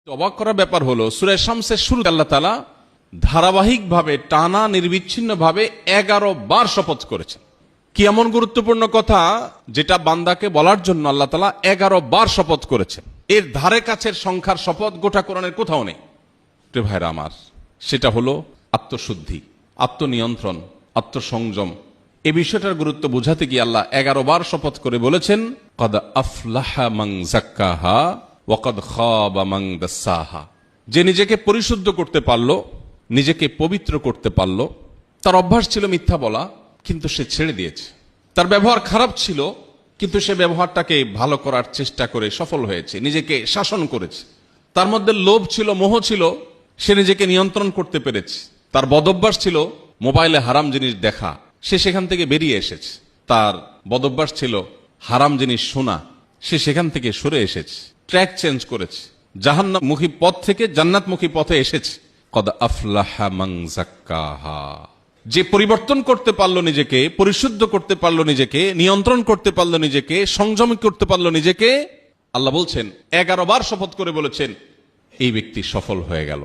অবাক করার ব্যাপার হলো সূরা শামসের শুরুতে আল্লাহ তাআলা ধারাবাহিকভাবে টানা নির্বিচ্ছিন্নভাবে 11 বার শপথ করেছেন। কি এমন গুরুত্বপূর্ণ কথা যেটা বান্দাকে বলার জন্য আল্লাহ তাআলা 11 বার শপথ করেছেন? এর ধারে কাছের সংখ্যার শপথ গোটা কোরআনের কোথাও নেই। প্রিয় ভাইরা আমার, সেটা হলো আত্মশুদ্ধি, আত্মনিয়ন্ত্রণ, আত্মসংযম। এই বিষয়টার গুরুত্ব বোঝাতে গিয়ে আল্লাহ 11 বার শপথ করে বলেছেন, কদ আফলাহা মান যাক্কাহা ওয়া কদ খাবা মান দাসাহা। যে নিজেকে পরিশুদ্ধ করতে পারলো, নিজেকে পবিত্র করতে পারলো। তার অভ্যাস ছিল মিথ্যা বলা, কিন্তু সে ছেড়ে দিয়েছে। তার ব্যবহার খারাপ ছিল, কিন্তু সে ব্যবহারটাকে ভালো করার চেষ্টা করে সফল হয়েছে, নিজেকে শাসন করেছে। তার মধ্যে লোভ ছিল, মোহ ছিল, সে নিজেকে নিয়ন্ত্রণ করতে পেরেছে। তার বদভ্যাস ছিল মোবাইলে হারাম জিনিস দেখা, সে সেখান থেকে বেরিয়ে এসেছে। তার বদভ্যাস ছিল হারাম জিনিস শোনা, সে সেখান থেকে সরে এসেছে, ট্র্যাক চেঞ্জ করেছে, জাহান্নামমুখী পথ থেকে জান্নাতমুখী পথে এসেছে। কদ আফলাহা মান যাক্কাহা। যে পরিবর্তন করতে পারলো নিজেকে, পরিশুদ্ধ করতে পারলো নিজেকে, নিয়ন্ত্রণ করতে পারলো নিজেকে, সংযমী করতে পারলো নিজেকে, আল্লাহ বলছেন 11 বার শপথ করে বলেছেন এই ব্যক্তি সফল হয়ে গেল।